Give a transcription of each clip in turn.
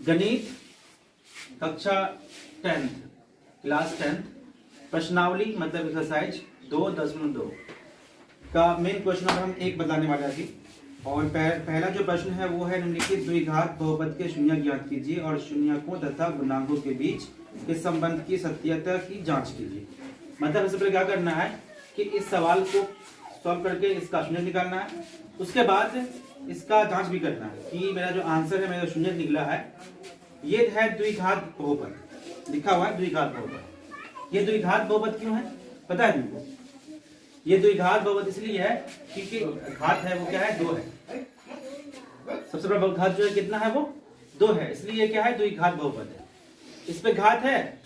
गणित कक्षा 10 क्लास 10 प्रश्नावली मतलब एक्सरसाइज 2.2 का मेन क्वेश्चन हम एक बताने वाले हैं और पहला जो प्रश्न है वो है निम्नलिखित द्विघात बहुपद के शून्य ज्ञात कीजिए और शून्यकों तथा गुणांकों के बीच के संबंध की सत्यता की जांच कीजिए। मतलब सबसे पहले क्या करना है कि इस सवाल को सॉल्व करके इसका शून्य निकालना है, उसके बाद इसका जांच भी करना है कि मेरा जो आंसर है, मेरा शून्य निकला है ये है द्विघात बहुपद, लिखा हुआ है द्विघात बहुपद। ये द्विघात बहुपद क्यों है पता है तुमको? ये द्विघात बहुपद इसलिए है क्योंकि घात है वो क्या है, 2 है। सबसे बड़ा घात जो है कितना है, वो 2 है, इसलिए ये क्या है, द्विघात बहुपद है। इस पे घात है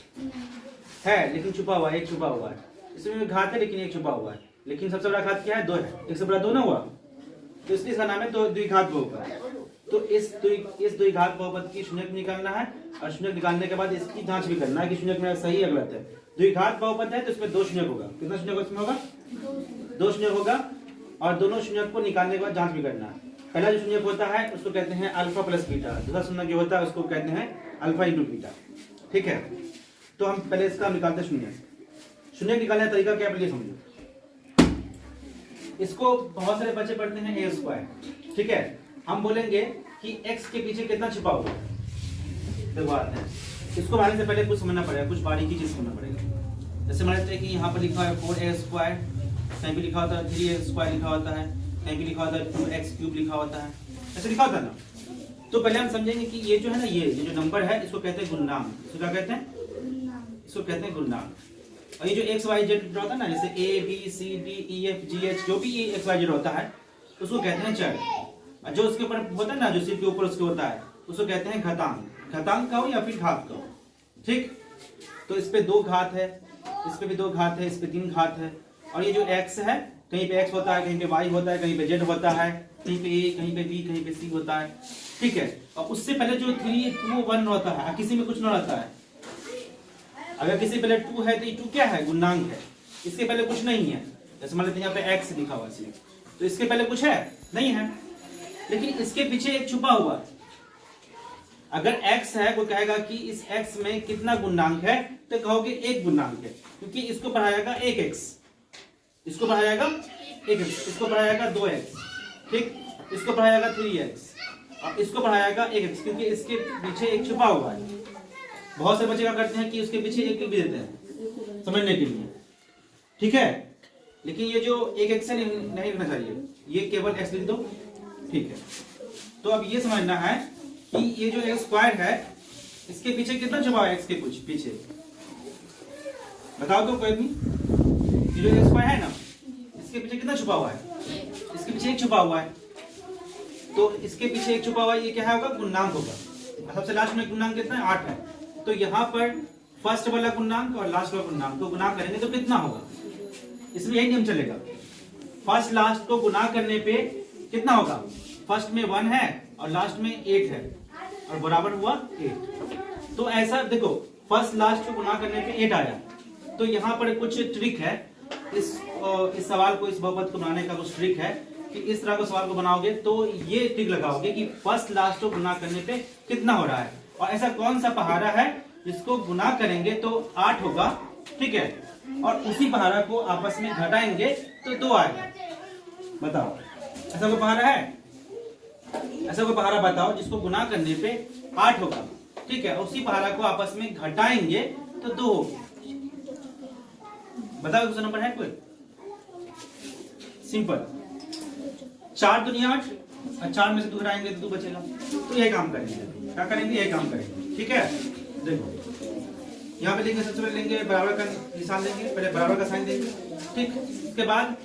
लेकिन छुपा हुआ है, एक छुपा हुआ है। इसमें घात है लेकिन एक छुपा हुआ है, लेकिन सबसे बड़ा घात क्या है, 2 है। एक से बड़ा 2 ना हुआ, तो इसलिए इसका नाम है तो द्विघात बहुपद। तो इस द्विघात बहुपद की शून्यक निकालना है और शून्यक निकालने के बाद इसकी जांच भी करना है कि शून्यक मेरा सही है गलत है। द्विघात बहुपद है तो इसमें 2 शून्यक होगा। कितना शून्यक इसमें होगा, 2 शून्यक होगा। और दोनों शून्यक को निकालने के बाद जांच भी करना है। पहला जो शून्यक होता है उसको कहते हैं अल्फा प्लस बीटा, दूसरा शून्यक जो होता है उसको कहते हैं अल्फा इंटू बीटा। ठीक है, तो हम पहले इसका निकालते हैं शून्यक। शून्यक निकालने का तरीका क्या पहले समझो। इसको बहुत सारे बच्चे पढ़ते हैं ए स्क्वायर। ठीक है, हम बोलेंगे कि x के पीछे कितना छिपा हुआ है, देखो आते हैं। इसको मानने से पहले कुछ समझना पड़ेगा, कुछ बारीकी चीज समझना पड़ेगा। जैसे मान लेते हैं कि यहाँ पर लिखा है 4a स्क्वायर, कहीं भी लिखा होता है 3a स्क्वायर लिखा होता है, कहीं भी लिखा होता है 2x क्यूब लिखा होता है, ऐसे लिखा होता है ना। तो पहले हम समझेंगे कि ये जो है ना, ये जो नंबर है इसको कहते हैं गुणनांक। इसको क्या कहते हैं, इसको कहते हैं गुणनांक। और ये जो एक्स वाई जेड होता है ना, जैसे A B C D E F G H, जो भी ये एक्स वाई जेड होता है उसको कहते हैं चर। जो उसके ऊपर होता है ना, जो सिर के ऊपर उसके होता है उसको कहते हैं घातांक। घातांक का हो या फिर घात का हो। ठीक, तो इस पे 2 घात है, इस पे भी 2 घात है, इस पे 3 घात है। और ये जो x है, कहीं पे x होता है, कहीं पे y होता है, कहीं पे z होता है, कहीं पे a, कहीं पे b, कहीं पे c होता है। ठीक है, और उससे पहले जो 3, 2, 1 होता है, किसी में कुछ ना रहता है। अगर किसी पहले 2 है तो ये 2 क्या है, गुणनांक है। इसके पहले कुछ नहीं है। जैसे मान लेते हैं यहाँ पे x लिखा हुआ है, तो इसके पहले कुछ है नहीं है, लेकिन इसके पीछे एक छुपा हुआ है। अगर x है, वो कहेगा कि इस x में कितना गुणनांक है, तो कहोगे 1 गुणनांक है, क्योंकि इसको पढ़ाया जाएगा 1x, इसको पढ़ाया जाएगा 1x, इसको पढ़ाया जाएगा 2x, ठीक, इसको पढ़ाया जाएगा 3x और इसको पढ़ाया जाएगा 1x, क्योंकि इसके पीछे एक छुपा हुआ है। बहुत से बच्चे क्या करते हैं कि उसके पीछे 1 भी देते हैं समझने के लिए। ठीक है, लेकिन ये जो 1x है नहीं लिखना चाहिए, ये केवल x लिख दो। ठीक है, तो अब ये समझना है कि ये जो एक्स स्क्वायर है इसके पीछे कितना छुपा है, x के कुछ पीछे बताओ तो कोई भी। ये जो एक्स स्क्वायर है ना, इसके पीछे कितना छुपा हुआ है, इसके पीछे 1 छुपा हुआ है। तो इसके पीछे 1 छुपा हुआ है, ये क्या होगा, गुणनांक होगा। सबसे लास्ट में गुणनांक कितना है, 8 है। तो यहाँ पर फर्स्ट वाला गुणनांक और लास्ट वाला गुणनांक को गुणा करेंगे तो कितना होगा, इसमें यही नियम चलेगा। फर्स्ट लास्ट को गुणा करने पे कितना होगा, फर्स्ट में 1 है और लास्ट में 8 है और बराबर हुआ 8। तो ऐसा देखो, फर्स्ट लास्ट को गुणा करने पे 8 आया। तो यहाँ पर कुछ ट्रिक है इस सवाल को, इस बहुपद को बनाने का कुछ ट्रिक है कि इस तरह को सवाल को बनाओगे तो ये ट्रिक लगाओगे कि फर्स्ट लास्ट को गुणा करने पे कितना हो रहा है। और ऐसा कौन सा पहाड़ा है जिसको गुणा करेंगे तो 8 होगा, ठीक है, और उसी पहाड़ा को आपस में घटाएंगे तो 2 आएगा। बताओ ऐसा कोई पहाड़ा है, ऐसा कोई पहाड़ा बताओ जिसको गुना करने पे 8 होगा, ठीक है, उसी पहाड़ा को आपस में घटाएंगे तो 2 होगा। बताओ दूसरा नंबर है कोई, सिंपल। 4 दूनी 8 और 4 में से 2 घटाएंगे तो 2 बचेगा। तो यही काम करेंगे, क्या करेंगे, यही काम करेंगे। ठीक है, देखो यहाँ पे लेंगे, सबसे पहले लेंगे बराबर का निशान देंगे, पहले बराबर का साइन देंगे। ठीक, उसके बाद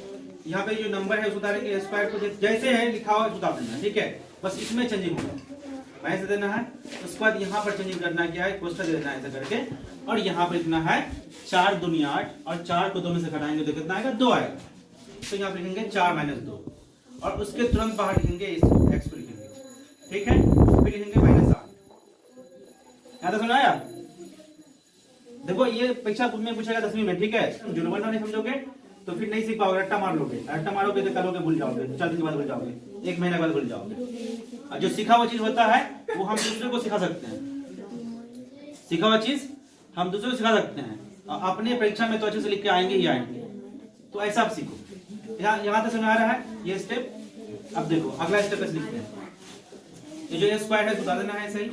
यहाँ पे जो नंबर है उसको उतारेंगे, स्क्वायर को जैसे है लिखा हुआ उतार देना। ठीक है, बस इसमें चेंजिंग होगा, ऐसे देना है। उसके बाद यहाँ पर चेंजिंग करना क्या है, कोष्ठक देना है ऐसा करके, और यहाँ पर लिखना है 4 दूनी 8 और 4 को 2 में से घटाएंगे तो कितना आएगा, 2 आएगा। तो यहाँ पे लिखेंगे 4 - 2 और उसके तुरंत बाहर लिखेंगे इस x को लिखेंगे। ठीक है, फिर लिखेंगे -8। यहाँ तक समझ आया? देखो ये परीक्षा में पूछेगा 10वीं में, ठीक है, जो नंबर नहीं समझोगे तो फिर नहीं सीख पाओगे, रट्टा मार लोगे, रट्टा मारोगे तो कलोगे भूल जाओगे, 4 दिन के बाद भूल जाओगे, 1 महीने के बाद भूल जाओगे। और जो सीखा हुआ चीज होता है वो हम दूसरे को सिखा सकते हैं। सीखा हुआ चीज हम दूसरे को सिखा सकते हैं, और अपने परीक्षा में तो अच्छे से लिख के आएंगे ही आएंगे। तो ऐसा आप सीखो। यहाँ तक समझ आ रहा है ये स्टेप। अब देखो अगला स्टेप कैसे लिखते हैं। ये जो स्क्वायर है बता देना है सही,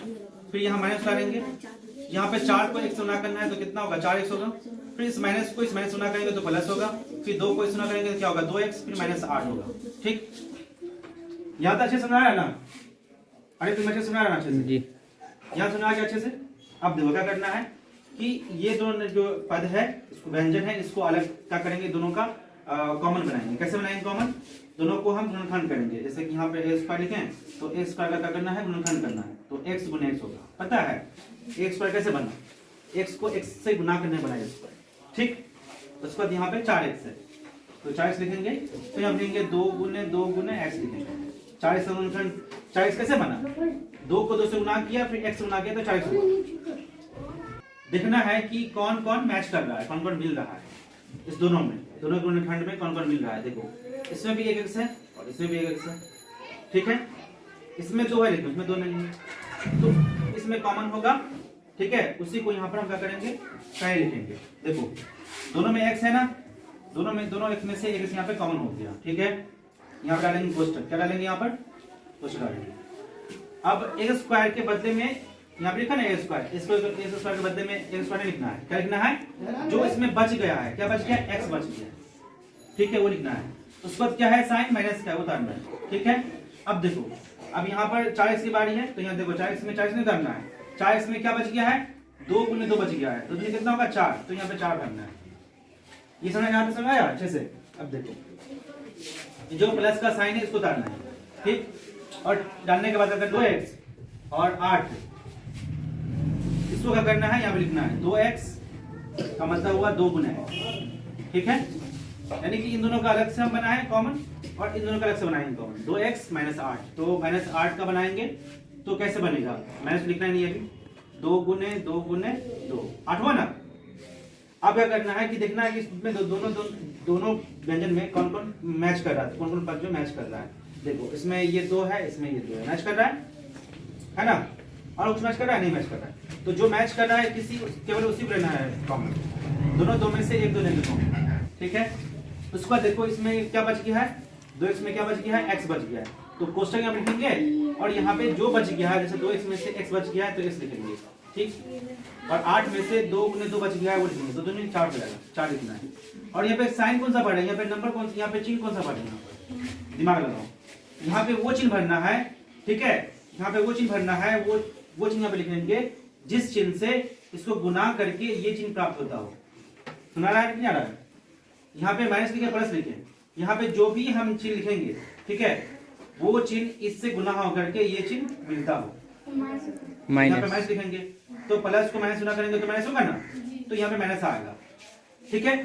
फिर यहाँ माइनस करेंगे। यहाँ पे 4 को 1 से गुना करना है तो कितना होगा, 4x होगा। फिर इस माइनस को इस माइनस गुना करेंगे तो प्लस होगा। फिर 2 को इस गुना करेंगे तो क्या होगा, 2x, फिर माइनस 8 होगा। ठीक, यहाँ तक अच्छे से समझ आया ना? अरे तुम अच्छे से समझ आ रहा है अच्छे से जी? यहाँ समझ आ गया अच्छे से? अब देखो क्या करना है कि ये दोनों जो पद है, इसको व्यंजन है, इसको अलग क्या करेंगे, दोनों का कॉमन बनाएंगे। कैसे बनाएंगे कॉमन? दोनों को हम गुणनखंड करेंगे। जैसे कि यहाँ पे a स्क्वायर लिखें तो a स्क्वायर का क्या करना है, गुणनखंड करना है। तो x गुना x होगा। पता है a स्क्वायर कैसे बना, x को x से गुना करने बनाया स्क्वायर। ठीक, उसके बाद यहाँ पे 4x है तो 4x लिखेंगे। तो यहाँ लिखेंगे 2 गुने x लिखेंगे। 4x का गुणनखंड, 4x कैसे बना, 2 को 2 से गुना किया, फिर x गुना किया तो 4x हुआ। देखना है कि कौन कौन मैच कर रहा है, कौन कौन मिल रहा है इस दोनों में, दोनों गुणनखंड में कौन कौन मिल रहा है। देखो इसमें भी एक x है और इसमें भी एक x है। ठीक है, इसमें 2 है लेकिन इसमें 2 नहीं है, तो इसमें कॉमन होगा। ठीक है, उसी को यहाँ पर हम क्या करेंगे, पहले लिखेंगे। देखो दोनों में x है ना, दोनों x में से एक यहाँ पे कॉमन हो गया। ठीक है, यहाँ पर डालेंगे कोष्ठक। क्या डालेंगे यहाँ पर, कोष्ठक डालेंगे। अब a स्क्वायर के बदले में यहाँ पे लिखा ना a स्क्वायर, इसको a स्क्वायर के बदले में a स्क्वायर नहीं लिखना है। क्या लिखना है, जो इसमें बच गया है, क्या बच गया, x बच गया। ठीक है, वो लिखना है। उसके बाद क्या है, साइन माइनस का उतारना है। ठीक है, अब देखो अब यहाँ पर 4x की बारी है, तो यहाँ देखो 4x में 4x नहीं उतारना है। 4x में क्या बच गया है, 2 गुने 2 बच गया है, तो कितना होगा 4, तो यहाँ पे 4 भरना है। ये समझ यहाँ पे समझ आया अच्छे से? अब देखो जो प्लस का साइन है इसको उतारना है। ठीक, और डालने के बाद अगर 2x और 8 इसको क्या करना है, यहाँ पे लिखना है 2x का मतलब हुआ 2 गुना है। ठीक है, यानी कि इन दोनों का अलग से हम बनाए कॉमन और इन दोनों का अलग से बनाएंगे कॉमन। 2x माइनस 8, तो माइनस 8 का बनाएंगे तो कैसे बनेगा, माइनस लिखना नहीं है अभी, 2 गुने 2 गुने 2, 8 हुआ ना। अब क्या करना है कि देखना है कि इसमें दोनों व्यंजन में कौन कौन मैच कर रहा है, कौन कौन पद जो मैच कर रहा है। देखो इसमें ये 2 है, इसमें ये 2 है, मैच कर रहा है ना, और कुछ मैच कर रहा है, नहीं मैच कर रहा है। तो जो मैच कर रहा है किसी केवल उसी को लेना है कॉमन, दोनों 2 में से एक 2 लेंगे कॉमन। ठीक है, उसके बाद देखो इसमें क्या बच गया है, 2x में क्या बच गया है, x बच गया है, तो कोष्ठक यहाँ लिखेंगे। और यहाँ पे जो बच गया है, जैसे 2x में से x बच गया है तो x लिखेंगे। ठीक, और 8 में से 2 गुने 2 बच गया है वो लिखेंगे, तो दोनों 4 हो जाएगा, 4 लिखना है। और यहाँ पे साइन कौन सा पड़ रहा है, यहाँ पे नंबर कौन सा, यहाँ पे चिन्ह कौन सा पड़ रहा है, यहाँ पर दिमाग लगाओ, यहाँ पे वो चिन्ह भरना है। ठीक है, यहाँ पे वो चिन्ह भरना है, वो चिन्ह यहाँ पे लिखेंगे जिस चिन्ह से इसको गुना करके ये चिन्ह प्राप्त होता हो। सुना रहा है कि नहीं आ रहा है? यहाँ पे माइनस लिखे, प्लस लिखे, यहाँ पे जो भी हम चिन्ह लिखेंगे, ठीक है, वो चिन्ह इससे गुना होकर के ये चिन्ह मिलता हो। यहाँ पे माइनस लिखेंगे तो प्लस को माइनस गुना करेंगे तो माइनस होगा ना, तो यहाँ पे माइनस आएगा। ठीक है,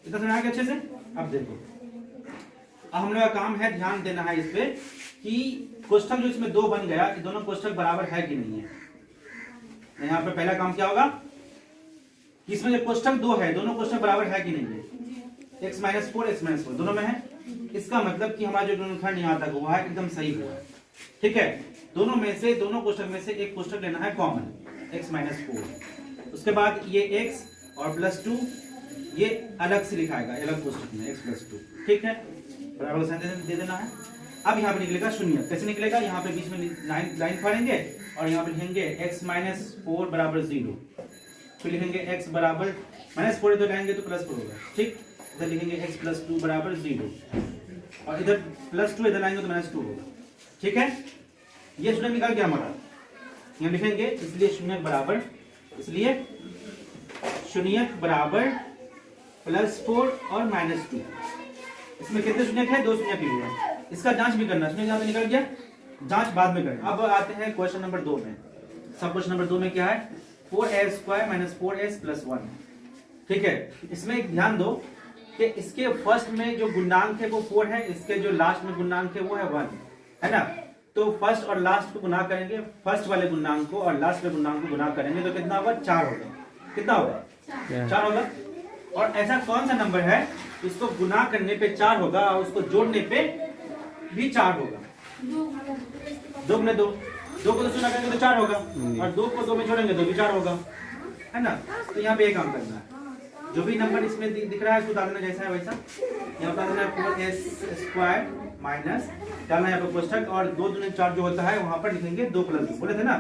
इतना समझ आ गया अच्छे से? अब देखो अब हम लोग का काम है ध्यान देना है इस पे कि कोष्ठक जो इसमें 2 बन गया, ये दोनों कोष्ठक बराबर है कि नहीं है। यहाँ पे पहला काम क्या होगा, इसमें जो कोष्ठक 2 है, दोनों कोष्ठक बराबर है कि नहीं है, x माइनस 4 x माइनस 4 दोनों में है। इसका मतलब कि हमारा जो गुणनखंड यहाँ तक हुआ है एकदम सही हुआ है। ठीक है, दोनों में से, दोनों कोष्ठक में से एक कोष्ठक लेना है कॉमन, x माइनस 4। उसके बाद ये x और प्लस 2 ये अलग से लिखाएगा, अलग कोष्ठक में x प्लस 2। ठीक है, बराबर साइन दे देना है। अब यहाँ पे निकलेगा शून्य, कैसे निकलेगा, यहाँ पे बीच में लाइन फाड़ेंगे और यहाँ पे लिखेंगे x माइनस 4 बराबर 0, फिर लिखेंगे x बराबर माइनस 4 इधर लाएंगे तो प्लस 4 होगा। ठीक, इधर लिखेंगे x प्लस 2 बराबर 0 और इधर प्लस 2 इधर लाएंगे तो माइनस 2 होगा। ठीक है, ये शून्य निकल गया हमारा, यहाँ लिखेंगे इसलिए शून्य बराबर, इसलिए शून्य बराबर प्लस 4 और माइनस 2। इसमें कितने शून्य है, 2 शून्य के लिए। इसका जांच भी करना, शून्य यहाँ पे निकल गया, जांच बाद में करें। अब आते हैं क्वेश्चन नंबर 2 में। सब क्वेश्चन नंबर 2 में क्या है, 4a square minus 4s plus 1। ठीक है, इसमें एक ध्यान दो कि इसके फर्स्ट में जो गुणांक है वो 4 है, इसके जो लास्ट में गुणांक है वो है 1, है ना। तो फर्स्ट और लास्ट को गुना करेंगे, फर्स्ट वाले गुणांक को और लास्ट वाले गुणांक को गुना करेंगे तो कितना होगा, 4 होगा। कितना होगा, 4 होगा। और ऐसा कौन सा नंबर है इसको गुना करने पे 4 होगा और उसको जोड़ने पे भी 4 होगा। 2 गुने 2 2 को 2 से गुना करेंगे तो 4 होगा, और 2 को 2 में जोड़ेंगे तो भी 4 होगा, है ना। तो यहाँ पे ये काम करना है, जो भी नंबर इसमें दिख रहा है इसको डालना जैसा है वैसा। यहाँ पर डालना है 4s² माइनस डालना है यहाँ पर कोष्ठक, और 2 दूनी 4 जो होता है वहाँ पर लिखेंगे 2 + 2 बोले थे ना,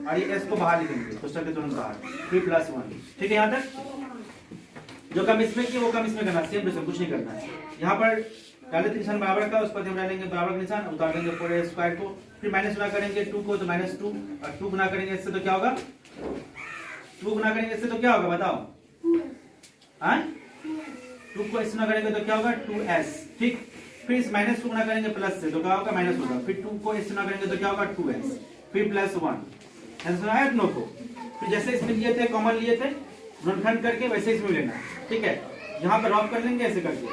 और ये s को बाहर लिखेंगे कोष्ठक के तुरंत बाहर, 3 + 1। ठीक है, यहाँ तक जो काम इसमें किया वो काम इसमें करना, सेम टू सेम, कुछ नहीं करना है। यहाँ पर डाले निशान बराबर का, उस पर हम डालेंगे बराबर का निशान, उतार देंगे 4a² को, फिर माइनस गुना करेंगे 2 को तो -2, और 2 गुना करेंगे इससे तो क्या होगा, 2 गुना करेंगे इससे तो क्या होगा बताओ, 2 को इससे गुना करेंगे तो क्या होगा 2s। ठीक, फिर इस -2 गुना करेंगे प्लस से तो क्या होगा माइनस होगा, फिर 2 को इससे गुना करेंगे तो क्या होगा 2s, फिर +1। ऐसा है नो को, फिर जैसे इसमें लिए थे कॉमन लिए थे गुणनखंड करके वैसे इसमें लेना है। ठीक है, यहाँ पर रॉप कर लेंगे ऐसे करके,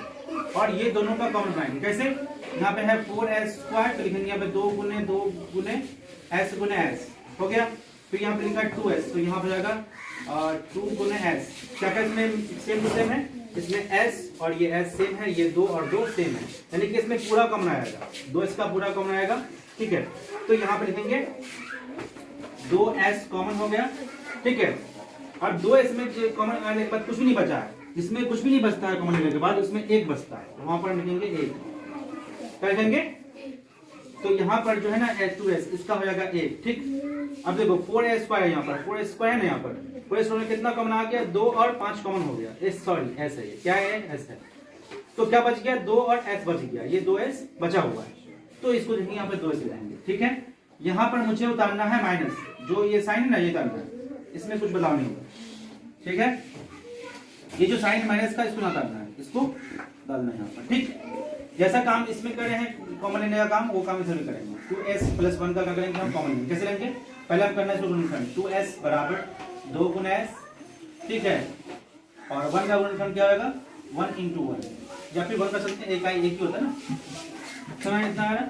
और ये दोनों का कॉमन बनाएंगे कैसे, यहाँ पे है 4s² तो लिखेंगे यहाँ पे 2 गुने s गुने s हो गया, फिर यहाँ पे लिखा 2s तो यहाँ पे जाएगा 2 गुने s, क्या क्या इसमें सेम टू सेम है, इसमें s और ये s सेम है, ये 2 और 2 सेम है, यानी कि इसमें पूरा कॉमन आएगा, 2s का पूरा कॉमन आएगा। ठीक है, तो यहाँ पे लिखेंगे 2s कॉमन हो गया। ठीक है, और 2s में कॉमन आने के बाद कुछ भी नहीं बचा है, इसमें कुछ भी नहीं बचता है कॉमन लेने के बाद, उसमें 1 बचता है, वहां पर लिखेंगे 1, क्या लिखेंगे, तो यहाँ पर जो है ना 2s इसका हो जाएगा 1। ठीक, अब देखो 4a² है, यहाँ पर 4a² है ना, यहाँ पर 4a² में कितना कॉमन आ गया, 2 और 5 कॉमन हो गया, s है, क्या है s है, तो क्या बच गया 2 और s बच गया, ये 2s बचा हुआ है, तो इसको देखिए यहाँ पे 2s लगाएंगे। ठीक है, यहाँ पर मुझे उतारना है माइनस, जो ये साइन है ना ये उतारना है, इसमें कुछ बदलाव नहीं होगा। ठीक है, ये जो साइन माइनस का इसको ना उतारना है, इसको डालना है यहाँ पर। ठीक, जैसा काम इसमें कर रहे हैं कॉमन लेने का काम, वो काम इसमें करेंगे। 2s + 1 का क्या करेंगे हम, कॉमन लेंगे, कैसे लेंगे, पहले हम करना है इसको गुणनखंड, 2s बराबर 2 गुना s। ठीक है, और 1 का गुणनखंड क्या होगा 1 × 1, या फिर 1 का चलते हैं एक ही होता है ना, समझ इतना आ रहा।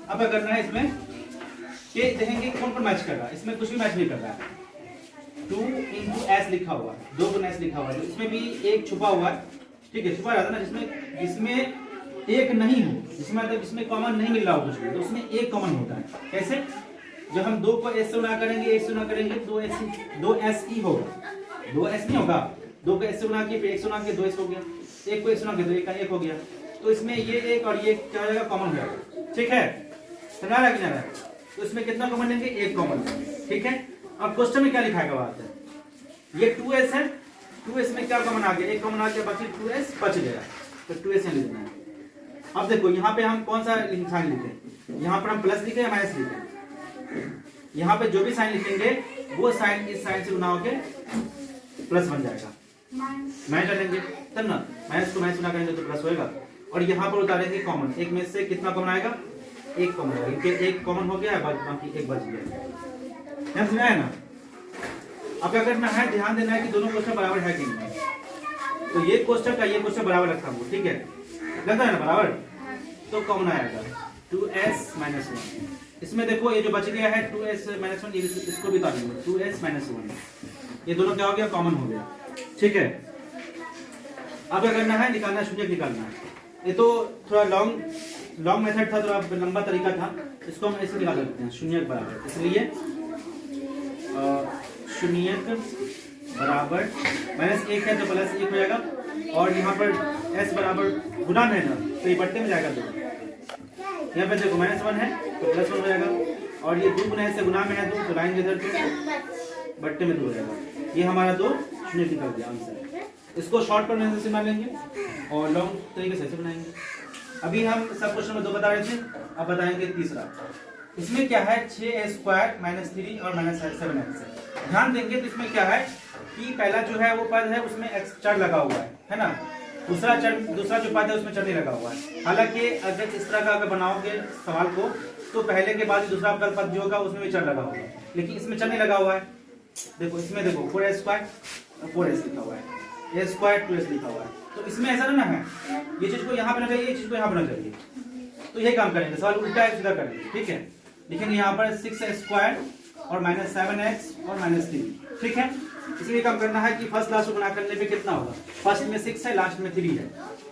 अब क्या करना है इसमें, ये देखेंगे कौन कौन मैच कर रहा है, इसमें कुछ भी मैच नहीं कर रहा है, 2 × s लिखा हुआ है, 2 गुना s लिखा हुआ है, इसमें भी एक छुपा हुआ है। ठीक है, छुपा रहता है ना, जिसमें एक नहीं हो, जिसमें मतलब जिसमें कॉमन नहीं मिल रहा हो कुछ भी, तो उसमें एक कॉमन होता है। कैसे, जब हम 2 को s से गुना करेंगे 1 से गुना करेंगे 2s ही होगा, 2s नहीं होगा, 2 को s से गुना किए फिर 1 से गुना किए 2s हो गया, 1 को 1 से गुना किए तो 1 का 1 हो गया, तो इसमें ये 1 और ये क्या हो जाएगा कॉमन हो जाएगा। ठीक है, समझ रहा है कि नहीं, तो इसमें कितना कॉमन लेंगे, 1 कॉमन लेंगे। ठीक है, अब क्वेश्चन में क्या लिखा है बात है, ये 2s है, 2s में क्या कॉमन आ गया, 1 कॉमन आ गया, बाकी 2s बच गया, तो 2s यहाँ लिखना है। अब देखो यहाँ पे हम कौन सा साइन लिखे, यहाँ पर हम प्लस लिखे या माइनस लिखे, यहाँ पे जो भी साइन लिखेंगे वो साइन इस साइन से गुना होके प्लस बन जाएगा, माइनस डालेंगे तब ना, माइनस को माइनस गुना करेंगे तो प्लस होएगा, और यहाँ पर उतारेंगे कॉमन, एक में से कितना कॉमन आएगा, 1 कॉमन आएगा, क्योंकि 1 कॉमन हो गया है, बाकी 1 बच गया, समझ आया ना। अब क्या करना है, ध्यान देना है कि दोनों क्वेश्चन बराबर है कि नहीं, तो ये क्वेश्चन का ये क्वेश्चन बराबर रखा हुआ, ठीक है, लगता है ना बराबर, तो कॉमन आएगा 2s - 1। इसमें देखो ये जो बच गया है 2s - 1, इसको भी उतार लेंगे, 2s - 1, ये दोनों क्या हो गया, कॉमन हो गया। ठीक है, अब क्या करना है, निकालना है, शून्य निकालना है। ये तो थोड़ा लॉन्ग मेथड था, थोड़ा लंबा तरीका था, इसको हम ऐसे निकाल सकते हैं, शून्य बराबर, इसलिए शून्य बराबर -1 है तो +1 हो जाएगा, और यहाँ पर s बराबर गुना है ना, तो ये बट्टे में जाएगा 2, यहाँ पे देखो -1 है तो +1 हो जाएगा, और ये 2 गुना से गुना में है 2 तो लाएंगे इधर 2, बट्टे में 2 हो जाएगा, ये हमारा 2 शून्य निकल गया आंसर। इसको शॉर्ट पर मेथड से बना लेंगे और लॉन्ग तरीके से ऐसे बनाएंगे। अभी हम सब क्वेश्चन में 2 बता रहे थे, अब बताएंगे तीसरा। इसमें क्या है, 6a² -3 और -7x है। ध्यान देंगे तो इसमें क्या है कि पहला जो है वो पद है उसमें x चर लगा हुआ है ना, दूसरा जो पद है उसमें चर नहीं लगा हुआ है। हालांकि अगर इस तरह का अगर बनाओगे सवाल को तो पहले के बाद दूसरा पद जो होगा उसमें भी चर लगा होगा, लेकिन इसमें चर नहीं लगा हुआ है। देखो इसमें देखो 4a² 4s लिखा हुआ है, a² 2s लिखा हुआ है, तो इसमें ऐसा ना है ये चीज को यहाँ बना चाहिए, ये चीज को यहाँ बना चाहिए, तो ये काम करेंगे, सवाल उल्टा है सीधा करेंगे। ठीक है, लिखेंगे यहाँ पर 6a² और -7x और -3। ठीक है, इसलिए काम करना है कि फर्स्ट लास्ट को गुना करने पे कितना होगा, फर्स्ट में 6 है लास्ट में 3 है,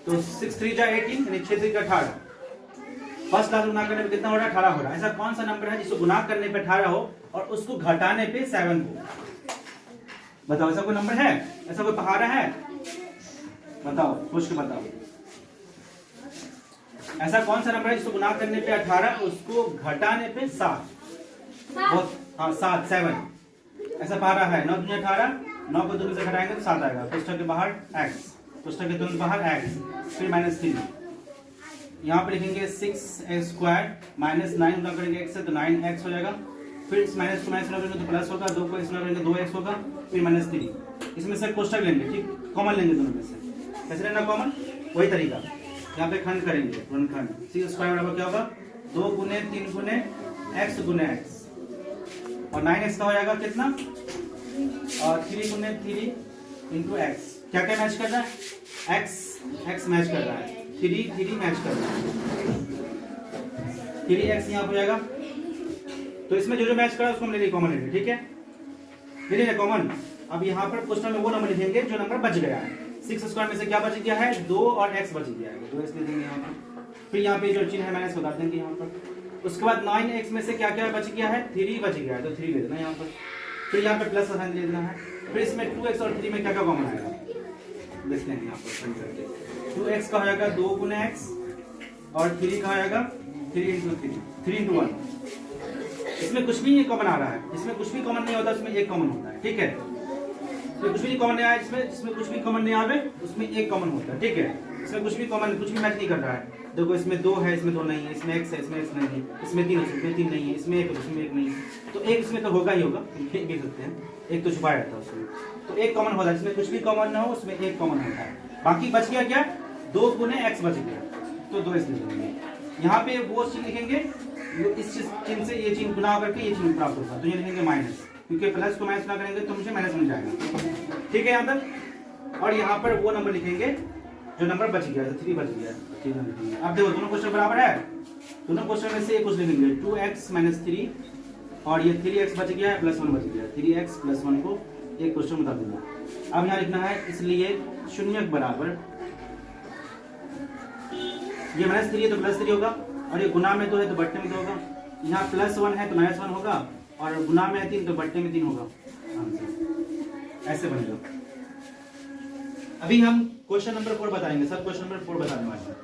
तो 6 3 जा 18 यानी 6 3 का 18, फर्स्ट क्लास गुना करने पे कितना हो रहा है? 18 हो रहा है। ऐसा कौन सा नंबर है जिसको गुना करने पे 18 हो और उसको घटाने पे 7 हो? बताओ, ऐसा कोई नंबर है? ऐसा कोई पहाड़ा है? बताओ, पूछ के बताओ। ऐसा कौन सा नंबर है जिसको गुना करने पे 18, उसको घटाने पे 7? हाँ 7, 7। ऐसा पहाड़ा है। 9 दूनी 18, 9 को 2 से घटाएंगे तो 7 आएगा। पुस्तक के बाहर x, पुस्तक के तुरंत बाहर x, फिर -3। यहाँ पे लिखेंगे 6x² -9 गुना करेंगे x से तो 9x हो जाएगा। फिर इस माइनस को माइनस गुना करेंगे तो प्लस होगा, 2 को x गुना करेंगे 2x होगा, फिर -3। इसमें से कोष्टक लेंगे, ठीक, कॉमन लेंगे दोनों में से। कैसे लेना कॉमन? वही तरीका, यहाँ पे खंड करेंगे, तुरंत खंड। 6² बराबर क्या होगा? 2 गुने 3 गुने x गुने x, और 9x का हो जाएगा कितना? और 3 गुने 3 इंटू x। क्या क्या मैच कर रहा है? x मैच कर रहा है, 3 मैच कर रहा है, 3x यहाँ हो जाएगा। तो इसमें जो मैच कर रहा है उसको हम ले लेंगे कॉमन लेंगे, ठीक है, ले लेंगे कॉमन। अब यहाँ पर क्वेश्चन में वो नंबर लिखेंगे जो नंबर बच गया है। 6² में से क्या बच गया है? 2 और x बच गया है, 2x ले देंगे यहाँ पर। फिर यहाँ पे जो चिन्ह है माइनस बता देंगे यहाँ पर। उसके बाद 9x में से क्या क्या बच गया है? 3 बच गया है, तो 3 ले देना यहाँ पर। फिर यहाँ पे प्लस का साइन ले देना है। फिर इसमें 2x और 3 में क्या क्या कॉमन आएगा देखते हैं यहाँ पर। 2x का हो जाएगा 2 गुने x, और 3 का हो जाएगा 3 इंटू 1। इसमें कुछ भी कॉमन आ रहा है, इसमें कुछ भी कॉमन नहीं होता, उसमें एक कॉमन होता है, ठीक है। इसमें कुछ भी कॉमन नहीं आया, इसमें कुछ भी कॉमन नहीं आवे, उसमें एक कॉमन होता है, ठीक है। इसमें कुछ भी मैच नहीं कर रहा है। देखो इसमें 2 है, इसमें 2 नहीं है, इसमें x है, इसमें x नहीं है, इसमें 3 है, इसमें 3 नहीं है, इसमें 1 है, इसमें 1 नहीं है, तो एक इसमें तो होगा ही होगा, देख सकते हैं, एक तो छुपाया रहता है उसमें, तो एक कॉमन होता है। इसमें कुछ भी कॉमन ना हो, उसमें एक कॉमन होता है। बाकी बच गया क्या? 2 गुने x बच गया, तो 2 इसलिए लिखेंगे। यहाँ पे वो चीज लिखेंगे, इस चिन्ह से ये चिन्ह गुना करके ये चिन्ह प्राप्त होगा, तो ये लिखेंगे माइनस, क्योंकि प्लस को माइनस ना करेंगे तो मुझे माइनस मिल जाएगा, ठीक है यहाँ तक। और यहाँ पर वो नंबर लिखेंगे जो नंबर बच गया, 3 बच गया, ठीक है लिखेंगे। अब देखो दोनों क्वेश्चन बराबर है, दोनों क्वेश्चन में से एक कुछ लिखेंगे 2x - 3, और ये 3x बच गया है, +1 बच गया, 3x + 1 को एक क्वेश्चन बता दूंगा। अब यहाँ लिखना है, इसलिए शून्य बराबर, ये -3 है तो +3 होगा, और ये गुना में 2 है तो बट्टे में 2 होगा। यहाँ +1 है तो -1 होगा, और गुना में 3 तो बट्टे में 3 होगा। ऐसे बनेगा। अभी हम क्वेश्चन नंबर 4 बताएंगे, सब क्वेश्चन नंबर 4 बताने वाले हैं,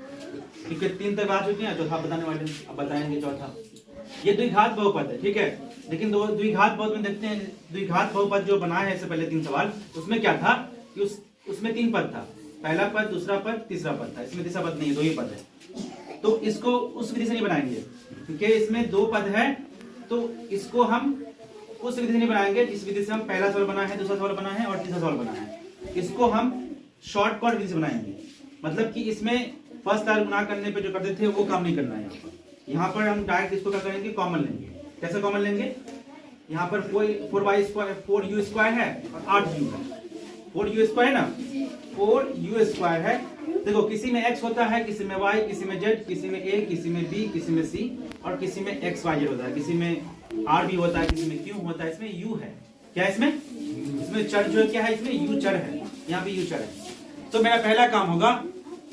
क्योंकि 3 तक आ चुके हैं, चौथा बताने वाले हैं, अब बताएंगे चौथा। ये द्विघात बहुपद है, ठीक है। लेकिन द्विघात बहुपद में देखते हैं, द्विघात बहुपद जो बनाया है इससे पहले 3 सवाल, उसमें क्या था कि उसमें 3 पद था, पहला पद, दूसरा पद, तीसरा पद था। इसमें तीसरा पद नहीं है, 2 ही पद है। तो इसको उस विधि से नहीं बनाएंगे, क्योंकि इसमें 2 पद है, तो इसको हम उस विधि से नहीं बनाएंगे जिस विधि से हम पहला सवाल बना है, दूसरा सवाल बना है और तीसरा सवाल बना है। इसको हम शॉर्टकट विधि से बनाएंगे, मतलब कि इसमें फर्स्ट क्लास गुना करने पे जो करते थे वो काम नहीं करना है। यहाँ पर हम डायरेक्ट इसको क्या करेंगे, कॉमन लेंगे। कैसे कॉमन लेंगे? यहाँ पर 4u² है और 8u है, 4u² है ना, 4u² है। देखो किसी में x होता है, किसी में y, किसी में z, किसी में a, किसी में b, किसी में c, और किसी में x, y, z होता है, किसी में r भी होता है, किसी में q होता है। इसमें u है, क्या इसमें चर जो है, क्या है इसमें u चर है, यहाँ पे u चर है। तो मेरा पहला काम होगा,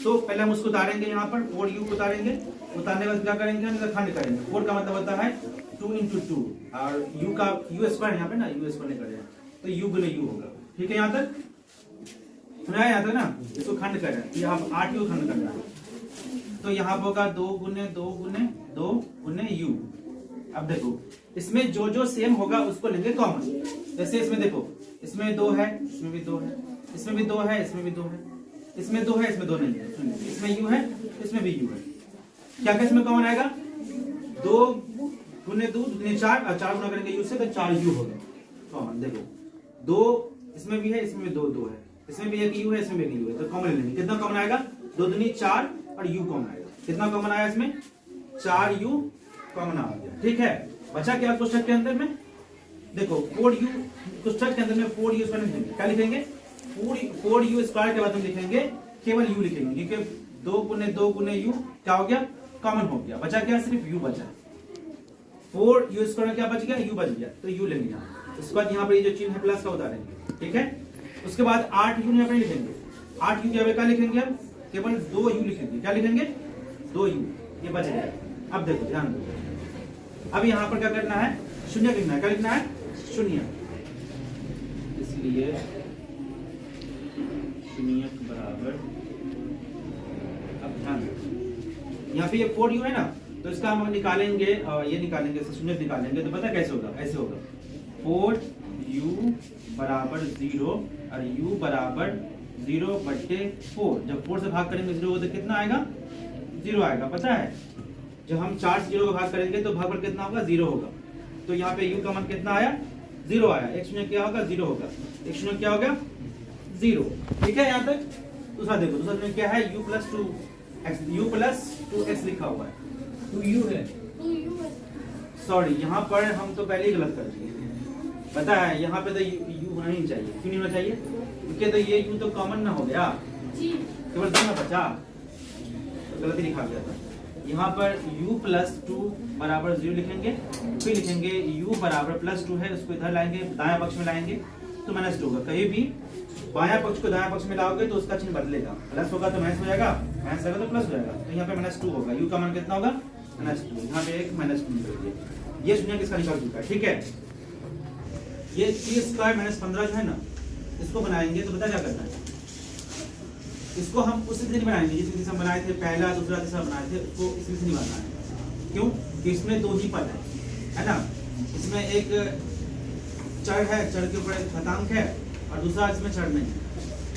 तो पहले हम उसको उतारेंगे, यहाँ पर 4u को उतारेंगे। उतारने के बाद क्या करेंगे, हम खंड करेंगे। 4 का मतलब होता है 2 × 2, और u का u² यहाँ पे ना, u² नहीं करें तो u गुने u होगा, ठीक है। यहाँ तक सुना है, यहाँ तक ना। इसको खंड करें, यहाँ 8u खंड करना है, तो यहाँ होगा 2 गुने 2 गुने 2 गुने u। अब देखो इसमें जो सेम होगा उसको लेंगे कॉमन। जैसे इसमें देखो, इसमें 2 है, इसमें भी 2 है, इसमें भी 2 है, इसमें भी 2 है, इसमें 2 है, इसमें 2 नहीं है, इसमें u है, इसमें भी u है। क्या क्या इसमें कॉमन आएगा? 2 गुने 2 दुनी 4, और 4 गुना करेंगे u से तो 4u होगा कॉमन। देखो 2 इसमें भी है, इसमें भी 2 है, इसमें भी एक u है, इसमें भी एक u है, तो कॉमन लेंगे। कितना कॉमन आएगा? 2 दुनी 4 और u कॉमन आएगा। कितना कॉमन आया इसमें? 4u कॉमन आ गया, ठीक है। बचा क्या कोष्ठक के अंदर में? देखो 4u, कोष्ठक के अंदर में 4u स्क्वायर लिखेंगे। क्या लिखेंगे? 4u स्क्वायर के बाद हम लिखेंगे केवल u लिखेंगे, क्योंकि 2 गुने 2 गुने u क्या हो गया, कॉमन हो गया। बचा क्या? सिर्फ u बचा। 4u स्क्वायर में क्या बच गया? u बच गया, तो u लेंगे यहाँ। उसके बाद यहाँ पर ये जो चिन्ह है प्लस का उतारेंगे, ठीक है। उसके बाद 8u यहाँ पर लिखेंगे। 8u क्या लिखेंगे? हम केवल 2u लिखेंगे। क्या लिखेंगे? 2u, ये बच गया। अब देखो ध्यान दो, अब यहाँ पर क्या करना है, शून्य लिखना है। क्या लिखना है? शून्य। इसलिए शून्य बराबर, अब ध्यान दो यहाँ पे ये 4u है ना, तो इसका हम निकालेंगे, ये निकालेंगे, शून्य निकालेंगे तो पता कैसे होगा, ऐसे होगा 4u बराबर 0 और u बराबर 0/4। जब 4 से भाग करेंगे 0 तो कितना आएगा? 0 आएगा। पता है जब हम 4 से 0 को भाग करेंगे तो भागफल कितना होगा? 0 होगा। तो यहाँ पे u का मान कितना आया? 0 आया। एक शून्य क्या होगा? 0 होगा। एक शून्य क्या हो गया? 0। ठीक है यहाँ तक। दूसरा देखो, दूसरा शून्य क्या है? u प्लस 2x लिखा हुआ है, 2u है। सॉरी यहाँ पर हम तो पहले ही गलत कर दिए। पता है यहाँ पे तो u होना ही चाहिए। क्यों नहीं होना चाहिए? क्योंकि तो ये u तो कॉमन ना हो गया, केवल 2 ना बचा, तो गलती लिखा गया था। यहाँ पर u प्लस 2 बराबर 0 लिखेंगे, फिर लिखेंगे u बराबर प्लस 2 है, उसको इधर लाएंगे, दायां पक्ष में लाएंगे तो माइनस 2 होगा। कहीं भी बायां पक्ष को दायां पक्ष में लाओगे तो उसका चिन्ह बदलेगा, प्लस होगा तो माइनस हो जाएगा, माइनस होगा तो प्लस हो जाएगा। तो यहाँ पे माइनस 2 होगा, u का मान कितना होगा? -2। यहाँ पे एक -2 निकल गया। ये शून्य किसका निकल चुका है। ठीक है, ये t² -15 जो है ना, इसको बनाएंगे तो पता क्या करना है, इसको हम उसी से नहीं बनाएंगे जिस विधि से हम बनाए थे, पहला दूसरा तीसरा बनाए थे, उसको इस विधि से नहीं बनाना है। क्यों? कि इसमें 2 ही पद है ना। इसमें एक चर है, चर के ऊपर एक घातांक है, और दूसरा इसमें चर नहीं है।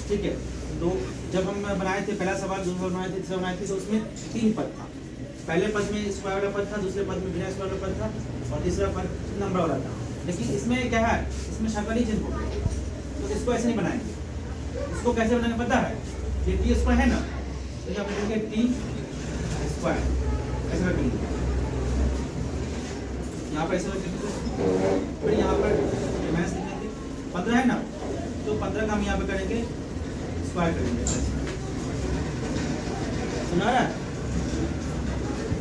ठीक है, तो जब हम बनाए थे पहला सवाल, दूसरा बनाए थे, तीसरा बनाए थे, तो उसमें 3 पद था। पहले पद में स्क्वायर वाला पद था, दूसरे पद में बिना स्क्वायर वाला पद था, और तीसरा पद नंबर वाला था। लेकिन इसमें क्या है, इसमें शकल ही चिन्ह हो गया, तो इसको ऐसे नहीं बनाएंगे। इसको कैसे बनाएंगे पता है? ये t² है ना, तो यहाँ पे लिखेंगे t², ऐसे रखेंगे, यहाँ पर ऐसे रखेंगे, फिर यहाँ पर माइनस लिखेंगे। 15 है ना, तो 15 का हम यहाँ पे करेंगे स्क्वायर करेंगे। सुना रहा है?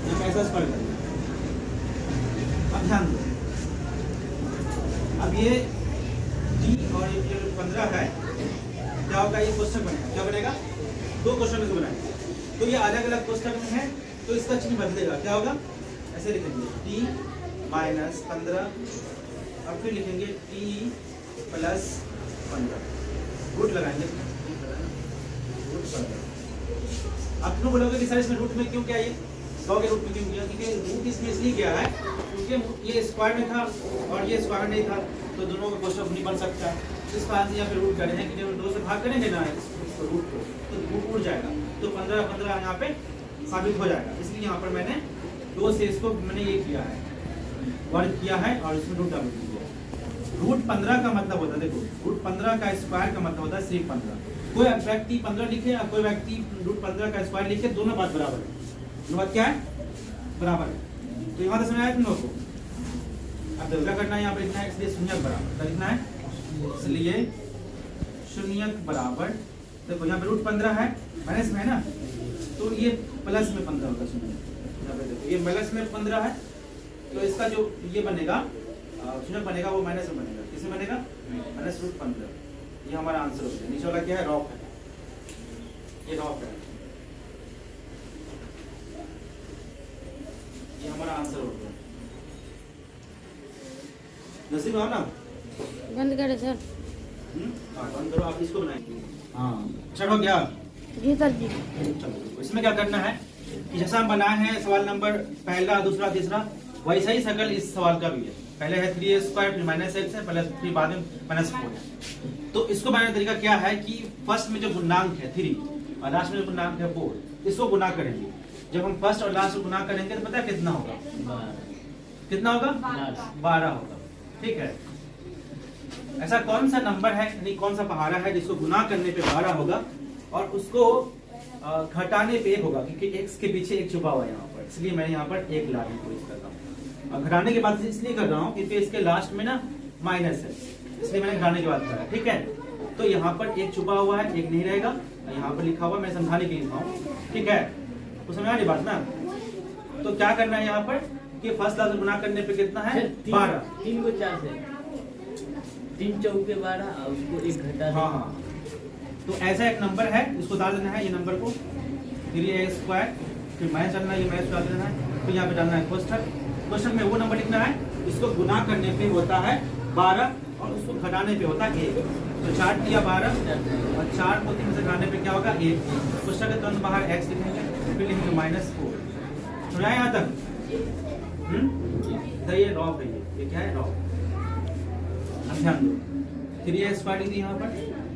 यहाँ पे ऐसा स्क्वायर करेंगे। अब ध्यान दो, अब ये t और ये 15 है, क्या होगा? ये कोष्ठक बनेगा। क्या बनेगा? 2 कोष्ठक में बनाएंगे, तो ये अलग अलग कोष्ठक में है, तो इसका चिन्ह बदलेगा। क्या होगा? ऐसे लिखेंगे t -15, और फिर लिखेंगे t + 15, रूट लगाएंगे, रूट 15। आप लोग बोलोगे कि सर इसमें रूट में क्यों क्या, ये कहोगे रूट में क्यों किया? क्योंकि रूट इसमें इसलिए गया है क्योंकि ये स्क्वायर में था और ये स्क्वायर नहीं था, तो दोनों का कोष्ठक नहीं बन सकता। इस कारण से यहाँ पे रूट करें कि जब 2 से भाग करेंगे ना इसको रूट को, तो रूट उड़ जाएगा, तो 15 यहाँ पे साबित हो जाएगा। इसलिए यहाँ पर मैंने 2 से इसको मैंने ये किया है, वर्ग किया है, और इसमें रूट डाल दिया। रूट 15 का मतलब होता है, देखो रूट 15 का स्क्वायर का मतलब होता है सिर्फ 15। कोई व्यक्ति 15 लिखे या कोई व्यक्ति रूट 15 का स्क्वायर लिखे, दोनों बात बराबर है। दोनों बात क्या है? बराबर है। तो यहाँ तक समझ आया तुम लोग को? अब देखो क्या करना है, यहाँ पर लिखना है इसलिए शून्य बराबर, क्या लिखना है? इसलिए शून्य बराबर, देखो यहाँ पे रूट 15 है, माइनस में है ना, तो ये प्लस में 15 होगा। शून्य यहाँ पे देखो ये माइनस में 15 है, तो इसका जो ये बनेगा शून्य बनेगा वो माइनस में बनेगा। किसमें बनेगा? -√15। ये हमारा आंसर हो गया। नीचे वाला क्या है? रॉफ है, ये रॉफ है, ये हमारा आंसर हो गया। नसीब आओ ना, बंद करो सर। हाँ बंद करो, आप इसको बनाएंगे। हाँ चलो क्या? जी सर जी। चलो इसमें क्या करना है कि जैसा हम बनाए हैं सवाल नंबर पहला, दूसरा, तीसरा, वैसा ही शकल इस सवाल का भी है। पहले है 3x², फिर -x है, फिर बाद में -4 है। तो इसको बनाने का तरीका क्या है कि फर्स्ट में जो गुणांक है 3 और लास्ट में जो गुणांक है 4, इसको गुना करेंगे। जब हम फर्स्ट और लास्ट को गुना करेंगे तो पता है कितना होगा? कितना होगा? 12 होगा। ठीक है, ऐसा कौन सा नंबर है, यानी कौन सा पहाड़ा है जिसको गुना करने पे 12 होगा और उसको घटाने पे 1 होगा, क्योंकि x के पीछे 1 छुपा हुआ है यहाँ पर, इसलिए मैं यहाँ पर 1 लाने की कोशिश कर रहा हूँ। और घटाने के बाद इसलिए कर रहा हूँ क्योंकि इसके लास्ट में ना माइनस है, इसलिए मैंने घटाने के बाद करा। ठीक है, तो यहाँ पर 1 छुपा हुआ है, 1 नहीं रहेगा, यहाँ पर लिखा हुआ, मैं समझाने के लिए लिखा हूँ। ठीक है, तो समझ आ रही बात ना? तो क्या करना है यहाँ पर कि फर्स्ट क्लास गुना करने पे कितना है? 12। 3 को 4 से 3 चौके 12 और उसको 1 घटा। हाँ, तो ऐसा एक नंबर है, इसको डाल देना है ये नंबर को, 3a², फिर माइनस करना है, ये माइनस डाल देना है, तो यहाँ पे डालना है कोष्ठक। कोष्ठक में वो नंबर लिखना है, इसको गुना करने पे होता है 12 और उसको घटाने पे होता है 1। तो 4 किया 12 और 4 को 3 से घटाने पे क्या होगा 1। कोष्ठक के तुरंत बाहर x लिखेंगे, फिर लिखेंगे -4। सुना यहाँ तक? तो ये रॉब है, ये क्या है रॉब। अब ध्यान दो 3x स्क्वायर दी यहाँ पर,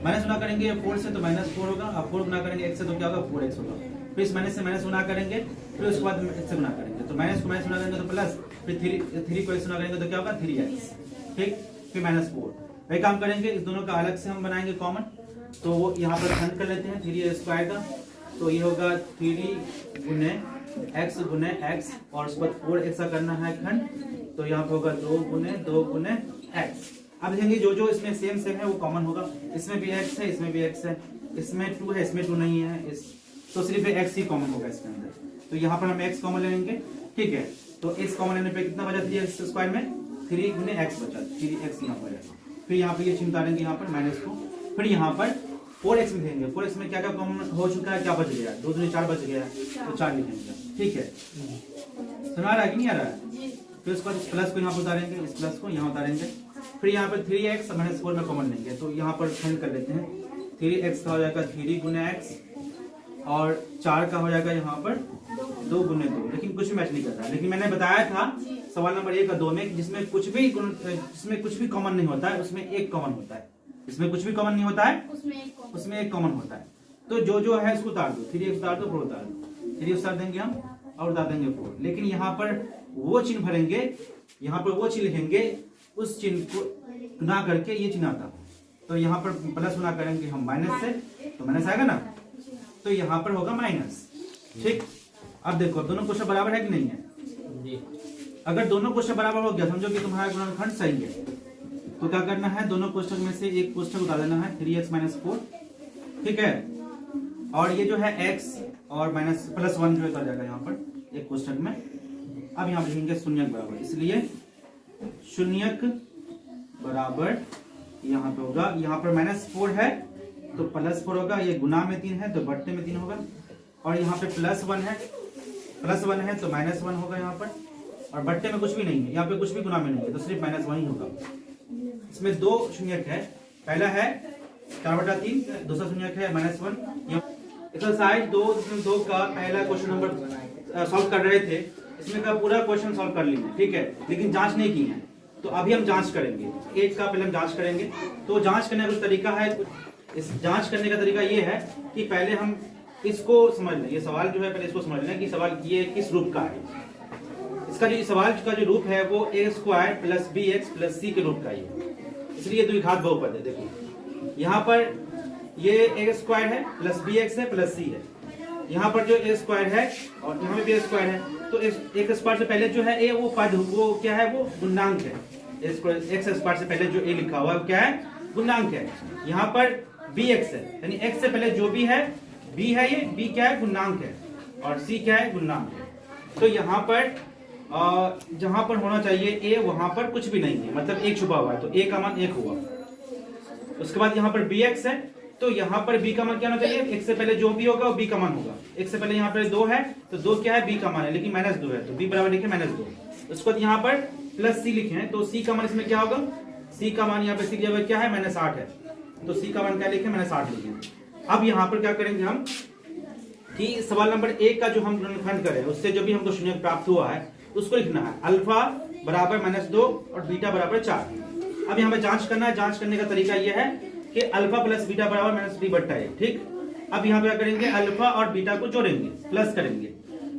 माइनस गुना करेंगे 4 से तो -4 होगा, अब 4 गुना करेंगे x से तो क्या होगा 4x होगा। फिर इस माइनस से माइनस गुना करेंगे, फिर उसके बाद x से गुना करेंगे, तो माइनस को माइनस गुना करेंगे तो प्लस, फिर 3 को x गुना करेंगे तो क्या होगा 3x, ठीक। फिर -4 वही काम करेंगे, इस दोनों का अलग से हम बनाएंगे कॉमन। तो वो यहाँ पर खंड कर लेते हैं 3a स्क्वायर का, तो ये होगा 3 गुने x और उसके बाद 4x का करना है खंड, तो यहाँ पे होगा 2 गुने x। अब देखेंगे जो जो इसमें सेम है वो कॉमन होगा, इसमें भी x है, इसमें भी x है, इसमें 2 है, इसमें 2 नहीं है, तो सिर्फ x ही कॉमन होगा इसके अंदर। तो यहाँ पर हम x कॉमन ले लेंगे, ठीक है। तो x कॉमन लेने पे कितना बचा 3x स्क्वायर में 3 गुने x बचा, 3x यहाँ पर है। फिर यहाँ पे ये चिन्ह उतारेंगे यहाँ पर माइनस को, फिर यहाँ पर 4x लिखेंगे। 4x में क्या क्या कॉमन हो चुका है, क्या बच गया 2 दूनी 4 बच गया, तो 4 लिखेंगे, ठीक है। सुना रहा है कि नहीं आ रहा है? फिर उसके बाद इस प्लस को यहाँ पर उतारेंगे, इस प्लस को यहाँ उतारेंगे, फिर यहाँ पर 3x और -4 में कॉमन लेंगे, तो यहाँ पर खंड कर लेते हैं। 3x का हो जाएगा 3 गुने x और 4 का हो जाएगा यहाँ पर 2 गुने 2, लेकिन कुछ मैच नहीं कर रहा है। लेकिन मैंने बताया था सवाल नंबर 1 और 2 में जिसमें कुछ भी कॉमन नहीं होता है उसमें एक कॉमन होता है, इसमें कुछ भी कॉमन नहीं होता है उसमें एक कॉमन होता है। तो जो है उसको उतार दो, 3x उतार दो, 4 उतार दो, 3 उतार देंगे हम और उतार देंगे 4। लेकिन यहाँ पर वो चिन्ह भरेंगे, यहाँ पर वो चिन्ह लिखेंगे, उस चिन्ह को गुना करके ये चिन्ह आता। तो यहाँ पर प्लस गुना करेंगे हम माइनस से, तो माइनस आएगा ना, तो यहाँ पर होगा माइनस, ठीक। अब देखो दोनों क्वेश्चन बराबर है कि नहीं है? अगर दोनों क्वेश्चन बराबर हो गया समझो कि तुम्हारा गुणनखंड सही है, तो क्या करना है दोनों कोष्ठक में से एक कोष्ठक उतार देना है 3x - 4, ठीक है। और ये जो है x और +1 जो उतर जाएगा यहाँ पर एक कोष्ठक में। अब यहाँ लिखेंगे शून्यक बराबर, इसलिए शून्यक बराबर यहाँ पे होगा, यहाँ पर -4 है तो +4 होगा, ये गुना में 3 है तो बट्टे में 3 होगा, और यहाँ पे +1 है तो -1 होगा यहाँ पर, और बट्टे में कुछ भी नहीं है, यहाँ पे कुछ भी गुना में नहीं है तो सिर्फ -1 ही होगा। इसमें 2 शून्यक है, पहला है 4/3, दूसरा शून्यक है -1। एक्सरसाइज 2 का पहला क्वेश्चन नंबर सॉल्व कर रहे थे, इसमें का पूरा क्वेश्चन सॉल्व कर लिए, ठीक है, लेकिन जांच नहीं की है। तो अभी हम जांच करेंगे, 1 का पहले हम जांच करेंगे। तो जांच करने का तरीका है, इस जांच करने का तरीका ये है कि पहले हम इसको समझ लें, ये सवाल जो है पहले इसको समझ लें कि सवाल ये किस रूप का है। इसका जो सवाल का जो रूप है वो a² + bx + c के रूप का है, इसलिए द्विघात बहुपद है। देखो यहाँ पर ये a² है + bx है + c है, यहाँ पर जो a² है और यहाँ पे b² है, तो x² से पहले जो है a वो पद, वो क्या है, वो गुणांक है। x² से पहले जो a लिखा हुआ है वो क्या है, गुणांक है। यहाँ पर bx है, यानी x से पहले जो भी है b है, ये b क्या है, गुणांक है, और c क्या है, गुणांक है। तो यहाँ पर जहां पर होना चाहिए a वहां पर कुछ भी नहीं है, मतलब 1 छुपा हुआ है, तो a का मान 1 हुआ। उसके बाद यहाँ पर bx है, तो यहाँ पर b का मान क्या होना चाहिए, x से पहले जो भी होगा वो b का मान होगा। x से पहले यहाँ पर 2 है तो 2 क्या है, b का मान है, लेकिन -2 है तो b बराबर लिखे -2। उसके बाद यहाँ पर +c लिखे हैं, तो c का मान इसमें क्या होगा, c का मान यहाँ पे c जगह क्या है, -8 है, तो c का मान क्या लिखे, -8 लिखे। अब यहाँ पर क्या करेंगे हम कि सवाल नंबर 1 का जो हम गुणनखंड करें उससे जो भी हमको शून्य प्राप्त हुआ है उसको लिखना है, अल्फा बराबर -2 और बीटा बराबर 4। अब यहाँ पे जांच करना है, जांच करने का तरीका यह है कि अल्फा + बीटा बराबर -b/a, ठीक। अब यहाँ पे क्या करेंगे, अल्फा और बीटा को जोड़ेंगे, प्लस करेंगे।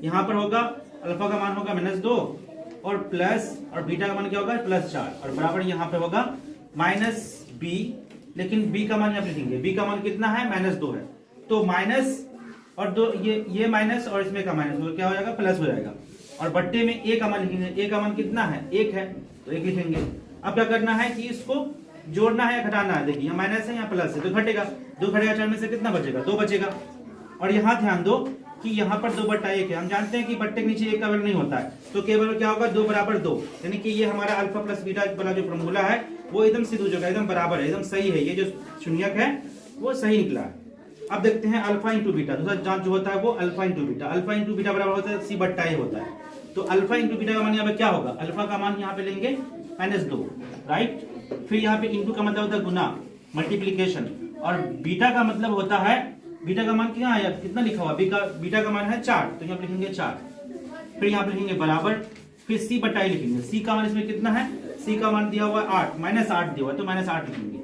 यहाँ पर होगा अल्फा का मान होगा -2 और प्लस, और बीटा का मान क्या होगा, +4, और बराबर यहाँ पे होगा -b, लेकिन b का मान यहाँ पे लिखेंगे, b का मान कितना है, -2 है, तो माइनस और 2, ये माइनस और इसमें का माइनस होगा, क्या हो जाएगा, प्लस हो जाएगा। और बट्टे में a का मान लिखेंगे, a का मान कितना है, 1 है, तो 1 लिखेंगे। अब क्या करना है कि इसको जोड़ना है या घटाना है, देखिए यहाँ माइनस है यहाँ प्लस है, तो घटेगा, 2 घटेगा 4 में से कितना बचेगा, 2 बचेगा। और यहाँ ध्यान दो कि यहाँ पर 2/1 है, हम जानते हैं कि बट्टे के नीचे 1 का वर्ग नहीं होता है, तो केवल क्या होगा, 2 बराबर 2, यानी कि ये हमारा अल्फा + बीटा वाला जो फॉर्मूला है वो एकदम सिद्ध हो जाएगा, एकदम बराबर है, एकदम सही है, ये जो शून्यक है वो सही निकला है। अब देखते हैं अल्फा × बीटा, दूसरा जांच जो होता है वो अल्फा × बीटा, अल्फा × बीटा बराबर होता है c/a होता है, तो अल्फा इंटू बीटा का मान यहाँ पे क्या होगा, अल्फा का मान यहाँ पे लेंगे -2, राइट। फिर यहाँ पे इंटू का मतलब होता है गुना, मल्टीप्लीकेशन, और बीटा का मतलब होता है, बीटा का मान क्या है, कितना लिखा हुआ, बीटा का मान है 4, तो यहाँ पे लिखेंगे 4। फिर यहाँ पे लिखेंगे बराबर, फिर सी बटा लिखेंगे, सी का मान इसमें कितना है, सी का मान दिया हुआ है 8, -8 दिया हुआ है तो -8 लिखेंगे,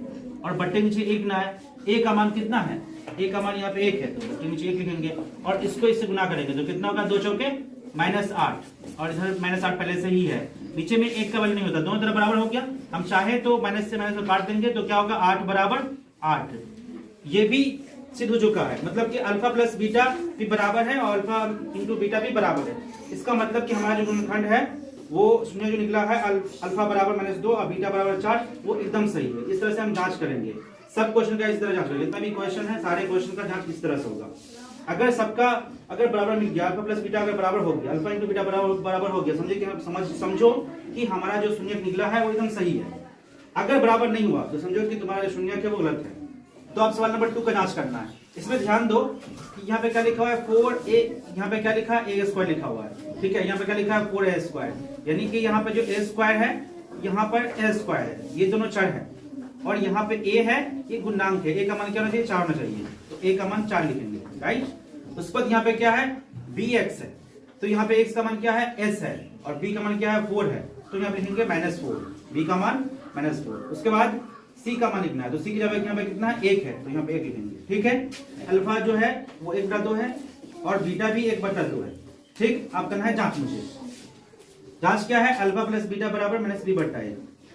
और बट्टे नीचे 1 ना है, ए का मान कितना है, ए का मान यहाँ पे 1 है तो बट्टे नीचे 1 लिखेंगे, और इसको इससे गुना करेंगे तो कितना होगा, 2 चौके -8, और इधर -8 पहले से ही है, नीचे में 1 का वैल्यू नहीं होता, दोनों तरफ बराबर हो गया। हम चाहे तो माइनस से माइनस में काट देंगे तो क्या होगा, 8 बराबर 8। ये भी सिद्ध हो चुका है, मतलब कि अल्फा प्लस बीटा भी बराबर है और अल्फा इंटू बीटा भी बराबर है। इसका मतलब कि हमारा जो गुणनखंड है वो शून्य जो निकला है, अल्फा बराबर -2 और बीटा बराबर 4, वो एकदम सही है। इस तरह से हम जांच करेंगे, सब क्वेश्चन का इस तरह जांच करेंगे, जितना भी क्वेश्चन है सारे क्वेश्चन का जांच इस तरह से होगा। अगर सबका अगर बराबर मिल गया, अल्फा प्लस बीटा अगर बराबर हो गया, अल्फा इंटू बीटा बराबर हो गया, समझो कि हमारा जो शून्य निकला है वो एकदम सही है। अगर बराबर नहीं हुआ तो समझो कि तुम्हारा जो शून्य है वो गलत है। तो आप सवाल नंबर 2 का जांच करना है। इसमें ध्यान दो कि यहाँ पे क्या लिखा हुआ है, 4a, यहाँ पे क्या लिखा है, a² लिखा हुआ है, ठीक है। यहाँ पे क्या लिखा है, 4a², यानी कि यहाँ पे जो a² है, यहाँ पर a² है, ये दोनों चर है, और यहाँ पे a है, ये गुणांक है, a का मान क्या होना चाहिए, 4 होना चाहिए, तो a का मान 4 लिखेंगे, राइट। उसके बाद यहाँ पे क्या है, bx है, तो यहाँ पे x का मान क्या है, s है, और b का मान क्या है, 4 है, तो यहाँ पे लिखेंगे -4, b का मान -4। उसके बाद c का मान लिखना है, तो c की जगह यहाँ पे कितना है, 1 है, तो यहाँ पे 1 लिखेंगे, ठीक है। अल्फा जो है वो 1/2 है और बीटा भी 1/2 है, ठीक। आप करना है जांच, मुझे जांच क्या है, अल्फा प्लस बीटा बराबर -b/a।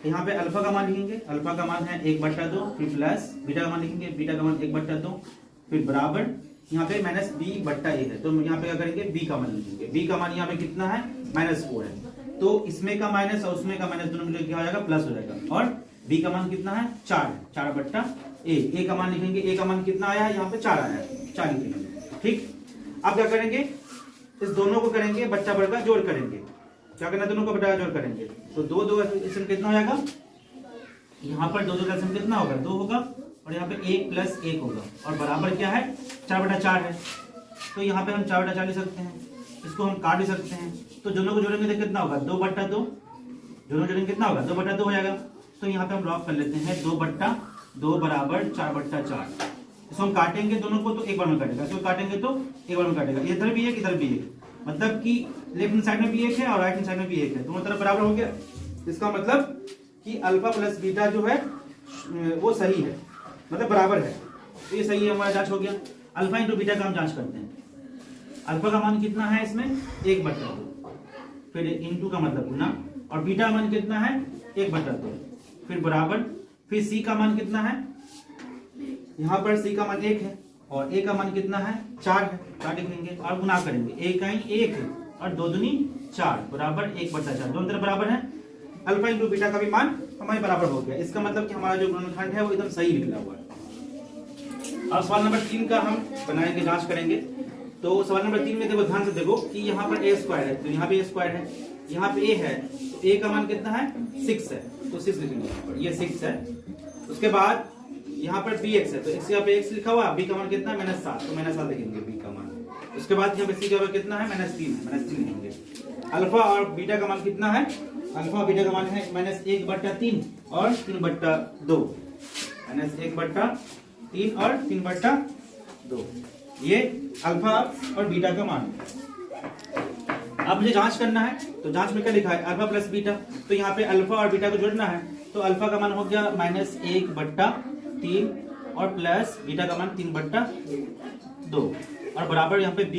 यहाँ पे अल्फा का मान लिखेंगे, अल्फा का मान है 1/2, फिर प्लस बीटा का मान लिखेंगे, बीटा का मान 1/2, फिर बराबर यहाँ पे -b/a है, तो यहाँ पे क्या करेंगे, b का मान लिखेंगे, b का मान यहाँ पे कितना है, -4 है, तो इसमें का माइनस और उसमें का माइनस दोनों मिलकर क्या हो जाएगा, प्लस हो जाएगा, और b का मान कितना है, 4 है, 4/a। a का मान लिखेंगे, a का मान कितना आया है, यहाँ पे 4 आया है, 4 लिखेंगे, ठीक। अब क्या करेंगे, इस दोनों को करेंगे बच्चा बड़ का जोड़ करेंगे, क्या करना, दोनों को बड़ा जोड़ करेंगे, तो 2 इसमें कितना हो जाएगा, यहाँ पर 2 का इसमें कितना होगा, 2 होगा, और यहाँ पे 1 + 1 होगा, और बराबर क्या है, 4/4 है, तो यहाँ पे हम 4/4 लिख सकते हैं, इसको हम काट भी सकते हैं, तो दोनों को जोड़ेंगे तो कितना होगा, 2/2, दोनों जोड़ेंगे कितना होगा, 2/2 हो जाएगा, तो यहाँ पे हम लॉक कर लेते हैं, 2/2 बराबर 4/4। इसको हम काटेंगे दोनों को तो एक बार में काटेगा, इसको काटेंगे तो एक बार में काटेगा, इधर भी एक इधर भी एक, मतलब कि लेफ्ट हैंड साइड में भी एक है और राइट हैंड साइड में भी एक है, दोनों तरफ बराबर हो गया। इसका मतलब कि अल्फा प्लस बीटा जो है वो सही है, मतलब बराबर है, तो ये सही है, हमारा जांच हो गया। अल्फा इंटू बीटा का हम जांच करते हैं, अल्फा का मान कितना है इसमें, 1/2, फिर इंटू का मतलब गुना, और बीटा का मान कितना है, 1/2, फिर बराबर, फिर सी का मान कितना है, यहाँ पर सी का मान 1 है और ए का मान कितना है, 4 है, 4 लिखेंगे और गुना करेंगे, 1 है और 2 दूनी 4 बराबर 1/4, दोनों तरफ बराबर है। अल्फा इंटू बीटा का भी मान हमारे बराबर हो गया, इसका मतलब कि हमारा जो गुणनखंड है वो एकदम सही निकला हुआ है। अब सवाल नंबर 3 का हम बनाएंगे, जांच करेंगे। तो सवाल नंबर 3 में देखो, ध्यान से देखो कि यहाँ पर a² है, तो यहाँ पे a² है, यहाँ पे a है, तो a का मान कितना है, 6 है, तो 6 लिखेंगे यहाँ पर, ये 6 है। उसके बाद यहाँ पर bx है, तो x यहाँ पे x लिखा हुआ, b का मान कितना है, -7, तो -7 लिखेंगे b का मान। उसके बाद यहाँ पे c का मान कितना है, -3 है, -3 लिखेंगे। अल्फा और बीटा का मान कितना है, अल्फा और बीटा का मान है -1/3 और 3/2, -1/3 और 3/2, ये अल्फा और बीटा का मान। अब मुझे जांच करना है, तो जांच में क्या लिखा है, अल्फा प्लस बीटा, तो यहाँ पे अल्फा और बीटा को जोड़ना है, तो अल्फा का मान हो गया -1/3 और प्लस बीटा का मान 3/2, और बराबर यहाँ पे b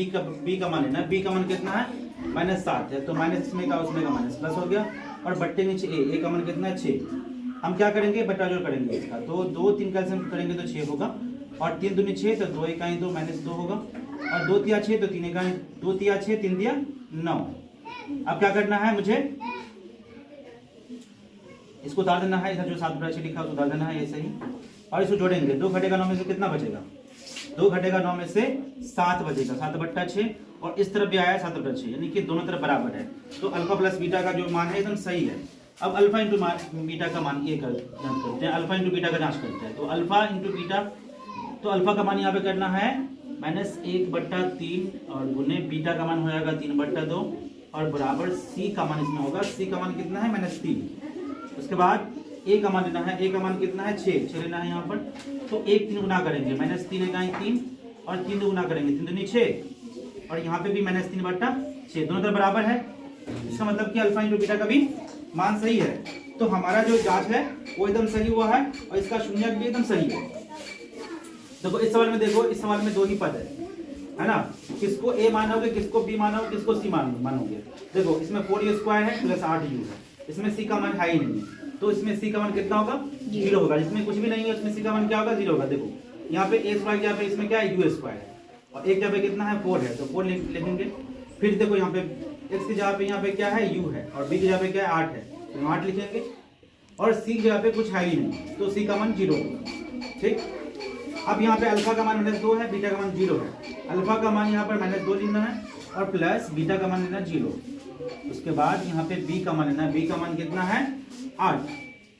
का मान लेना है, b का मान कितना है, -7 है, तो माइनस इसमें का उसमें का माइनस प्लस हो गया, और बट्टे नीचे a का मान कितना है, 6। हम क्या करेंगे, बट्टा जोड़ करेंगे इसका, तो 2 3 कैंसिल करेंगे तो 6 होगा, और 3 दूनी 6, तो 2 1 2 -2 होगा, और 2 तिया 6, तो 3 1 2 तिया 6, 3 दिया 9। अब क्या करना है, मुझे इसको उतार देना है, इधर जो 7/6 लिखा है उतार देना है, ये सही, और इसको जोड़ेंगे, 2 घटेगा 9 में से कितना बचेगा, 2 घटेगा 9 में से 7 बचेगा, 7/6, और इस तरफ भी आया 7/6, यानी कि दोनों तरफ बराबर है, तो अल्फा प्लस बीटा का जो मान है एकदम सही है। अब अल्फा इंटू बीटा का मान ये करते हैं, अल्फा इंटू बीटा का जांच करते हैं, तो अल्फा इंटू बीटा, तो अल्फा का मान यहाँ पे करना है -1/3 और गुने बीटा का मान हो जाएगा 3/2, और बराबर सी का मान इसमें होगा। सी का मान कितना है -3। उसके बाद ए का मान लेना है। ए का मान कितना है 6 लेना है यहाँ पर। तो 1 3 गुना करेंगे, -3 3 और 3 गुना करेंगे, 3 दूनी 6 और यहाँ पे भी -3/6 दोनों तरफ बराबर है। इसका मतलब कि अल्फा इंटू बीटा का भी मान सही है। तो हमारा जो जांच है वो एकदम सही हुआ है और इसका शून्यक भी एकदम सही है। देखो इस सवाल में, देखो इस सवाल में 2 ही पद है ना। किसको ए मानोगे, किसको बी मानोगे, किसको सी मानोगे। देखो इसमें 4u² है प्लस 8u है। इसमें सी का मान है ही नहीं है, तो इसमें सी का मान कितना होगा 0 होगा। इसमें कुछ भी नहीं है, उसमें सी का मान क्या होगा 0 होगा। देखो यहाँ पे a² क्या पे इसमें क्या है u² है और एक जगह पे कितना है 4 है, तो 4 लिखेंगे। फिर देखो यहाँ पे x की जगह पे यहाँ पे क्या है u है और b की जगह पे क्या है 8 है, तो 8 लिखेंगे। और c की जगह पे कुछ है ही नहीं, तो c का मान 0 होगा। ठीक, अब यहाँ पे अल्फा का मान -2 है, बीटा का मान 0 है। अल्फा का मान यहाँ पर -2 लेना है और प्लस बीटा का मान लेना 0। उसके बाद यहाँ पे b का मान लेना है। b का मान कितना है 8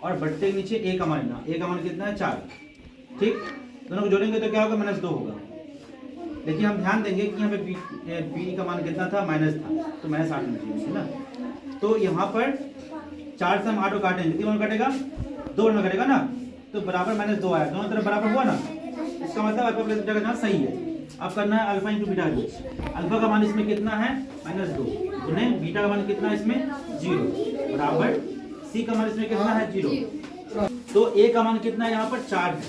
और बट्टे के नीचे a का मान लेना। a का मान कितना है 4। ठीक, दोनों को जोड़ेंगे तो क्या होगा -2 होगा। लेकिन हम ध्यान देंगे कि यहाँ पे b का मान कितना था माइनस था, तो -8 है ना। तो यहाँ पर 4 से हम 8 को काटेंगे, 3 में कटेगा 2 में कटेगा ना, तो बराबर -2 आया। दोनों तरफ बराबर हुआ ना, इसका मतलब अल्फा प्लस बीटा का मान सही है। अब करना है अल्फा इंटू बीटा। अल्फा का मान इसमें कितना है -2 गुने बीटा का मान कितना है इसमें 0 बराबर सी का मान इसमें कितना है 0। तो ए का मान कितना है यहाँ पर 4 है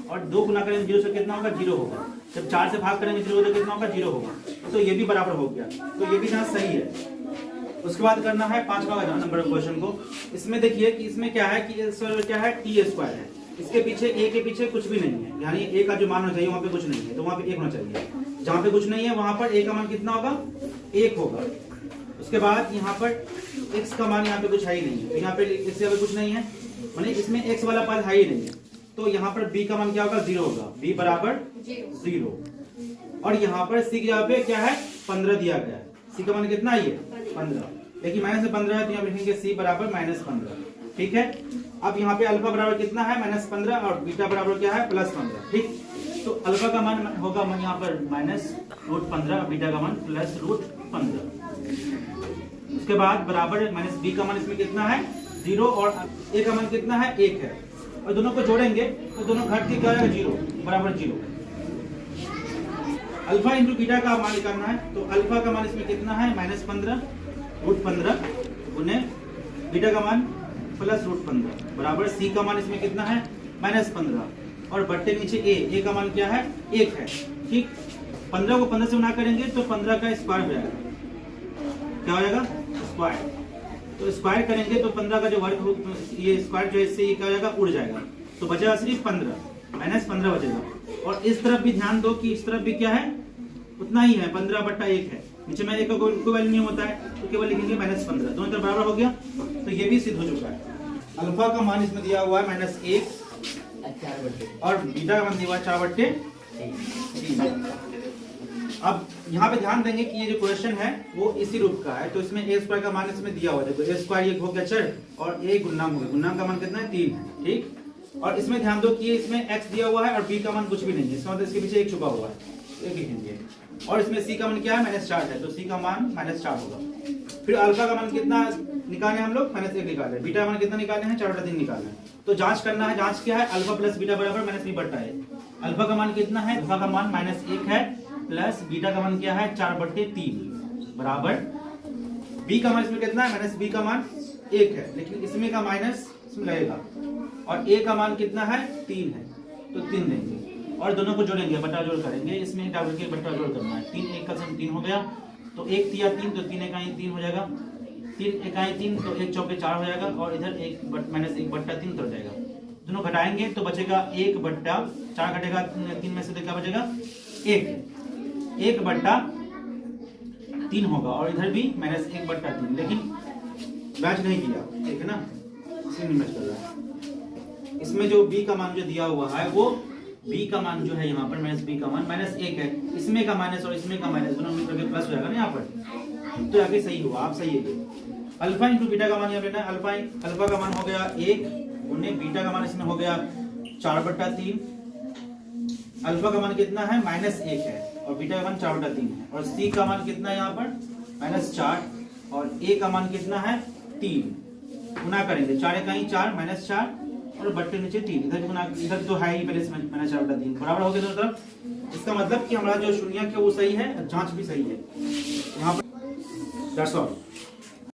और 2 गुना करेंगे 0 से कितना होगा 0 होगा। जब 4 से भाग करेंगे 0 तो कितना होगा 0 होगा। तो ये भी बराबर हो गया, तो ये भी यहाँ सही है। उसके बाद करना है 5वां नंबर क्वेश्चन को। इसमें देखिए कि इसमें क्या है कि क्या है t² है। इसके पीछे a के पीछे कुछ भी नहीं है, यानी a का जो मान होना चाहिए वहाँ पे कुछ नहीं है, तो वहाँ पे 1 होना चाहिए। जहाँ पे कुछ नहीं है वहाँ पर a का मान कितना होगा 1 होगा। उसके बाद यहाँ पर x का मान यहाँ पे कुछ है ही नहीं है, तो यहाँ पे इससे अगर कुछ नहीं है माने इसमें x वाला पद है ही नहीं है, तो यहाँ पर b का मान क्या होगा 0 होगा। b बराबर 0 और यहाँ पर c की जगह पे क्या है 15 दिया गया है। c का मान कितना है ये 15, लेकिन -15 है तो यहाँ लिखेंगे c बराबर -15। ठीक है, अब यहाँ पे अल्फा बराबर कितना है -15 और बीटा बराबर क्या है +15। ठीक, तो अल्फा का मान होगा यहाँ पर -√15 और बीटा का मान +√15। उसके बाद बराबर -b का मान इसमें कितना है 0 और a का मान कितना है 1 है, और दोनों को जोड़ेंगे तो दोनों घट के क्या आएगा 0 बराबर 0। अल्फा इंटू बीटा का मान निकालना है, तो अल्फा का मान इसमें कितना है -15√15 गुने बीटा का मान +√15 बराबर सी का मान इसमें कितना है -15 और बट्टे नीचे a का मान क्या है 1 है। ठीक, 15 को 15 से गुना करेंगे तो 15 का स्क्वायर हो जाएगा। क्या हो जाएगा स्क्वायर, तो स्क्वायर करेंगे तो 15 का जो वर्ग ये स्क्वायर जो है इससे ये क्या हो जाएगा उड़ जाएगा, तो बचेगा सिर्फ 15 -15 बचेगा। और इस तरफ भी ध्यान दो कि इस तरफ भी क्या है उतना ही है 15/1 है। नीचे में एक कोई वैल्यू नहीं होता है तो केवल लिखेंगे -15, दोनों तरफ बराबर हो गया, तो ये भी सिद्ध हो चुका है। अल्फा का मान इसमें दिया हुआ है -1 और बीटा का मान दिया हुआ है 4/3। अब यहाँ पे ध्यान देंगे कि ये जो क्वेश्चन है वो इसी रूप का है, तो इसमें a² का मान इसमें दिया हुआ है। देखो a² ये हो गया चर और a गुणनांक हो गया, गुणनांक का मान कितना है 3 है। ठीक, और इसमें ध्यान दो कि इसमें x दिया हुआ है और b का मान कुछ भी नहीं है, इसका मतलब इसके पीछे 1 छुपा हुआ है, एक लिखेंगे। और इसमें c का मान क्या है -4 है, तो c का मान -4 होगा। फिर अल्फा का मान कितना निकाले हम लोग -1 निकाले, बीटा का मान कितना निकाले हैं 4/3 निकाले हैं। तो जांच करना है, जांच क्या है अल्फा प्लस बीटा बराबर -b/a। अल्फा का मान कितना है, अल्फा का मान -1 है प्लस बीटा का मान क्या है 4/3 बराबर b का मान इसमें कितना है -b का मान 1 है, लेकिन इसमें का माइनस इसमें लगेगा और a का मान कितना है 3 है, तो 3 देंगे और दोनों को जोड़ेंगे, बटा जोड़ करेंगे। इसमें डाल के बटा जोड़ करना है, 3 1 का 3 हो गया, तो 1 तिया 3 तो 3 इकाई 3 हो जाएगा, 3 इकाई 3 तो 1 चौके 4 हो जाएगा और इधर 1/3 उतर जाएगा। दोनों घटाएंगे तो बचेगा 1/4 घटेगा 3 में से, तो क्या बचेगा 1/3 होगा और इधर भी -1/3, लेकिन मैच नहीं किया, ठीक है ना, इसमें नहीं मैच कर रहा है। इसमें जो b का मान जो दिया हुआ है वो b का मान जो है यहाँ पर -b का मान -1 है, इसमें का माइनस और इसमें का माइनस दोनों मिलकर प्लस हो जाएगा ना यहाँ पर, तो आगे सही हुआ, आप सही है। अल्फा इंटू बीटा का मान यहाँ लेना है, अल्फा का मान हो गया 1 गुने बीटा का मान इसमें हो गया 4/3। अल्फा का मान कितना है -1 है और बीटा का मान 4/3 है, और c का मान कितना है यहाँ पर -4 और a का मान कितना है 3, गुना करेंगे 4 इकाई 4 माइनस 4 और बट्टे नीचे 3, इधर भी गुना, इधर तो है ही पहले से माइनस 4 बटा 3 बराबर हो गया दोनों तरफ। इसका मतलब कि हमारा जो शून्यक है वो सही है, जांच भी सही है यहाँ पर। That's all.